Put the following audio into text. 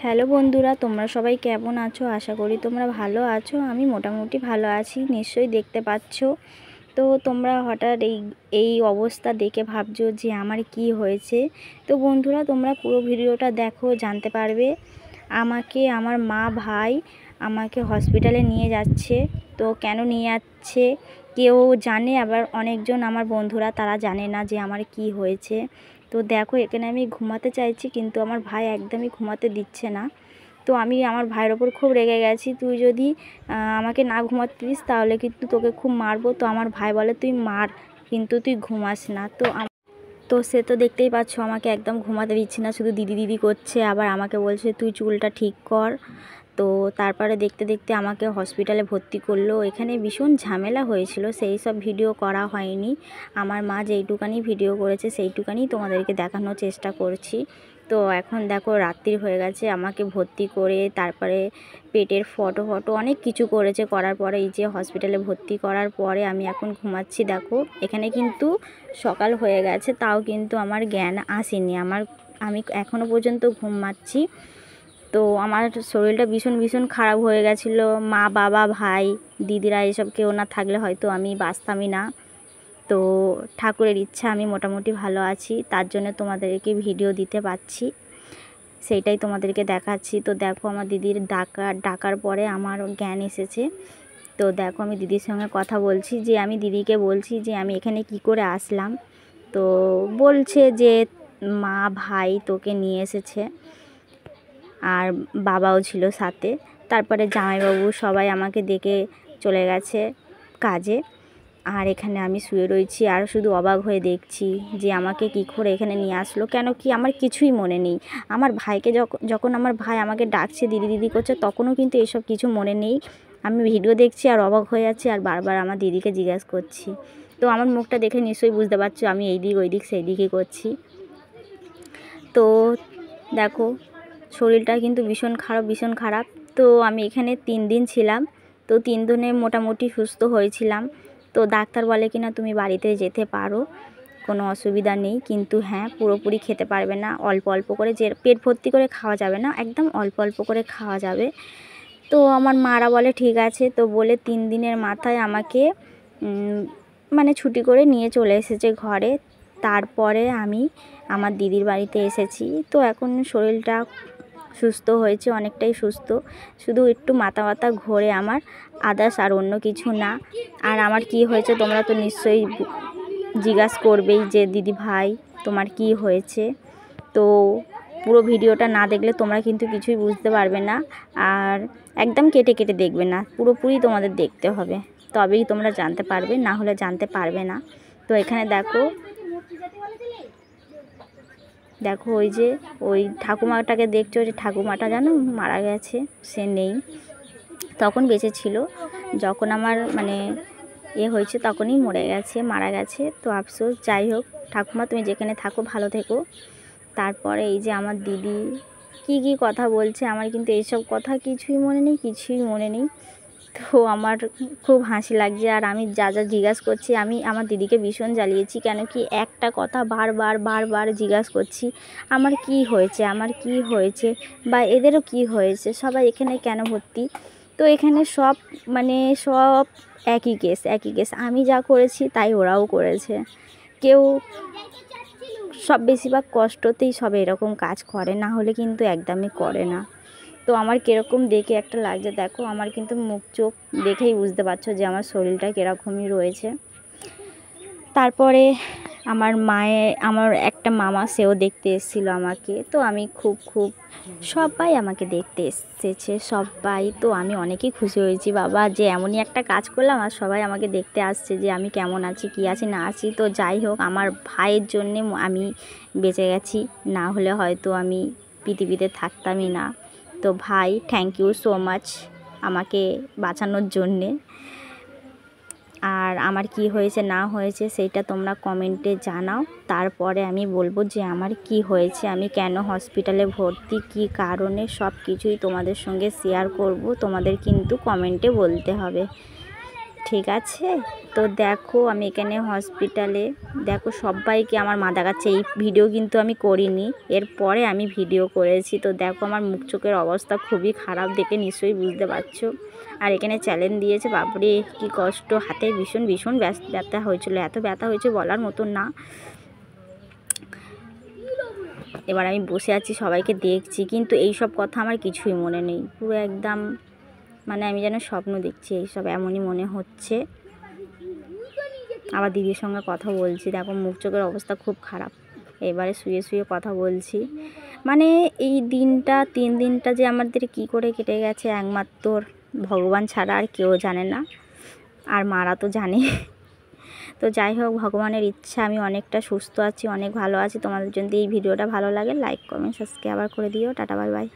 Hello বন্ধুরা, তোমরা সবাই কেমন আছো? আশা করি তোমরা ভালো আছো। আমি মোটামুটি ভালো আছি, নিশ্চয়ই দেখতে পাচ্ছ। তো তোমরা হঠাৎ এই অবস্থা দেখে ভাবছো যে আমার কি হয়েছে। তো বন্ধুরা, তোমরা পুরো ভিডিওটা দেখো, জানতে পারবে। আমার মা ভাই আমাকে হসপিটালে নিয়ে যাচ্ছে। তো কেন নিয়ে যাচ্ছে কেউ জানে, আবার অনেকজন আমার বন্ধুরা তারা জানে না যে আমার কি হয়েছে। তো দেখো, এখানে আমি ঘুমাতে চাইছি কিন্তু আমার ভাই একদমই ঘুমাতে দিচ্ছে না। তো আমি আমার ভাইয়ের ওপর খুব রেগে গেছি, তুই যদি আমাকে না ঘুমাতে দিস তাহলে কিন্তু তোকে খুব মারবো। তো আমার ভাই বলে, তুই মার কিন্তু তুই ঘুমাস না। তো সে তো দেখতেই পাচ্ছ আমাকে একদম ঘুমাতে দিচ্ছে না, শুধু দিদি দিদি করছে। আবার আমাকে বলছে তুই চুলটা ঠিক কর। তো তারপরে দেখতে দেখতে আমাকে হসপিটালে ভর্তি করলো। এখানে ভীষণ ঝামেলা হয়েছিল, সেই সব ভিডিও করা হয়নি। আমার মা যেইটুকানি ভিডিও করেছে সেইটুকানি তোমাদেরকে দেখানোর চেষ্টা করছি। তো এখন দেখো রাত্রি হয়ে গেছে, আমাকে ভর্তি করে তারপরে পেটের ফটো অনেক কিছু করেছে। করার পরে এই যে হসপিটালে ভর্তি করার পরে আমি এখন ঘুমাচ্ছি। দেখো এখানে কিন্তু সকাল হয়ে গেছে, তাও কিন্তু আমার জ্ঞান আসেনি। আমি এখনও পর্যন্ত ঘুমাচ্ছি। তো আমার শরীরটা ভীষণ খারাপ হয়ে গেছিলো। মা বাবা ভাই দিদিরা এসব কেউ না থাকলে হয়তো আমি বাঁচতামই না। তো ঠাকুরের ইচ্ছা আমি মোটামুটি ভালো আছি, তার জন্য তোমাদেরকে ভিডিও দিতে পারছি, সেইটাই তোমাদেরকে দেখাচ্ছি। তো দেখো আমার দিদির ডাকার পরে আমার জ্ঞান এসেছে। তো দেখো আমি দিদির সঙ্গে কথা বলছি, যে আমি দিদিকে বলছি যে আমি এখানে কি করে আসলাম। তো বলছে যে মা ভাই তোকে নিয়ে এসেছে, আর বাবাও ছিল সাথে। তারপরে জামাইবাবু সবাই আমাকে দেখে চলে গেছে কাজে। আর এখানে আমি শুয়ে রয়েছি আর শুধু অবাক হয়ে দেখছি যে আমাকে কী করে এখানে নিয়ে আসলো। কেন কি আমার কিছুই মনে নেই। আমার ভাইকে যখন আমার ভাই আমাকে ডাকছে দিদি দিদি করছে, তখনও কিন্তু এসব কিছু মনে নেই। আমি ভিডিও দেখছি আর অবাক হয়ে যাচ্ছি, আর বারবার আমার দিদিকে জিজ্ঞাসা করছি। তো আমার মুখটা দেখে নিশ্চয়ই বুঝতে পারছো আমি এই দিক ওই দিক সেই দিকে করছি। তো দেখো শরীরটা কিন্তু ভীষণ খারাপ। তো আমি এখানে 3 দিন ছিলাম। তো 3 দিনে মোটামুটি সুস্থ হয়েছিলাম। তো ডাক্তার বলে কিনা তুমি বাড়িতে যেতে পারো, কোনো অসুবিধা নেই, কিন্তু হ্যাঁ পুরোপুরি খেতে পারবে না, অল্প অল্প করে, যে পেট ভর্তি করে খাওয়া যাবে না, একদম অল্প অল্প করে খাওয়া যাবে। তো আমার মারা বলে ঠিক আছে। তো বলে 3 দিনের মাথায় আমাকে মানে ছুটি করে নিয়ে চলে এসেছে ঘরে। তারপরে আমি আমার দিদির বাড়িতে এসেছি। তো এখন শরীরটা সুস্থ হয়েছে, অনেকটাই সুস্থ, শুধু একটু মাথা ব্যথা ঘোরে আমার, আদার্স আর অন্য কিছু না। আর আমার কি হয়েছে তোমরা তো নিশ্চয়ই জিজ্ঞাসা করবেই যে দিদি ভাই তোমার কি হয়েছে। তো পুরো ভিডিওটা না দেখলে তোমরা কিন্তু কিছুই বুঝতে পারবে না, আর একদম কেটে কেটে দেখবে না, পুরোপুরি তোমাদের দেখতে হবে, তবেই তোমরা জানতে পারবে, না হলে জানতে পারবে না। তো এখানে দেখো ওই ঠাকুমাটাকে দেখছো, যে ঠাকুমাটা জানো মারা গেছে, সে নেই, তখন বেঁচে ছিল। যখন আমার হয়েছে তখনই মারা গেছে। তো আফসোস, যাই হোক ঠাকুমা তুমি যেখানে থাকো ভালো থেকো। তারপরে এই যে আমার দিদি কি কথা বলছে, আমার কিন্তু এইসব কথা কিছুই মনে নেই। তো আমার খুব হাসি লাগছে, আর আমি যা জিজ্ঞাসা করছি, আমি আমার দিদিকে ভীষণ জ্বালিয়েছি। কেন কি একটা কথা বারবার জিজ্ঞাসা করছি, আমার কি হয়েছে বা এদেরও কি হয়েছে, সবাই এখানে কেন ভর্তি। তো এখানে সব সব একই কেস, আমি যা করেছি তাই ওরাও করেছে। সব বেশিরভাগ কষ্টতেই সব এরকম কাজ করে, না হলে কিন্তু একদমই করে না। তো আমার কীরকম দেখে একটা লাগছে, দেখো আমার কিন্তু মুখ চোখ দেখেই বুঝতে পারছো যে আমার শরীরটা কীরকমই রয়েছে। তারপরে আমার একটা মামা, সেও দেখতে এসেছিলো আমাকে। তো আমি খুব সবাই আমাকে দেখতে এসেছে সবাই। তো আমি অনেকই খুশি হয়েছি বাবা, যে এমনই একটা কাজ করলাম আর সবাই আমাকে দেখতে আসছে যে আমি কেমন আছি, কী আছি না আছি। তো যাই হোক, আমার ভাইয়ের জন্যে আমি বেঁচে গেছি, না হলে হয়তো আমি পৃথিবীতে থাকতামই না। তো ভাই, থ্যাংক ইউ সো মাচ আমাকে বাঁচানোর জন্যে। আর আমার কি হয়েছে না হয়েছে সেইটা তোমরা কমেন্টে জানাও, তারপরে আমি বলবো যে আমার কি হয়েছে, আমি কেন হসপিটালে ভর্তি, কী কারণে, সব কিছুই তোমাদের সঙ্গে শেয়ার করব। তোমাদের কিন্তু কমেন্টে বলতে হবে, ঠিক আছে। তো দেখো আমি এখানে হসপিটালে, দেখো সবাইকে আমার মা দেখাচ্ছে। এই ভিডিও কিন্তু আমি করিনি, এরপরে আমি ভিডিও করেছি। তো দেখো আমার মুখ চোখের অবস্থা খুবই খারাপ, দেখে নিশ্চয়ই বুঝতে পারছো। আর এখানে চ্যালেঞ্জ দিয়েছে, বাপরে কি কষ্ট, হাতে ভীষণ ভীষণ ব্যথা হয়েছিল, এত ব্যথা হয়েছে বলার মতন না। এবার আমি বসে আছি, সবাইকে দেখছি, কিন্তু এই সব কথা আমার কিছুই মনে নেই। পুরো একদম মানে আমি যেন স্বপ্ন দেখছি, এইসব এমনই মনে হচ্ছে। আবার দিদির সঙ্গে কথা বলছি, দেখো মুখ চোখের অবস্থা খুব খারাপ। এবারে শুয়ে শুয়ে কথা বলছি। মানে এই দিনটা 3 দিনটা যে আমাদের কি করে কেটে গেছে একমাত্র ভগবান ছাড়া আর কেউ জানে না, আর মারা তো জানে। তো যাই হোক, ভগবানের ইচ্ছা আমি অনেকটা সুস্থ আছি, অনেক ভালো আছি। তোমাদের যদি এই ভিডিওটা ভালো লাগে লাইক কমেন্ট সাবস্ক্রাইব আবার করে দিও। Tata bye bye.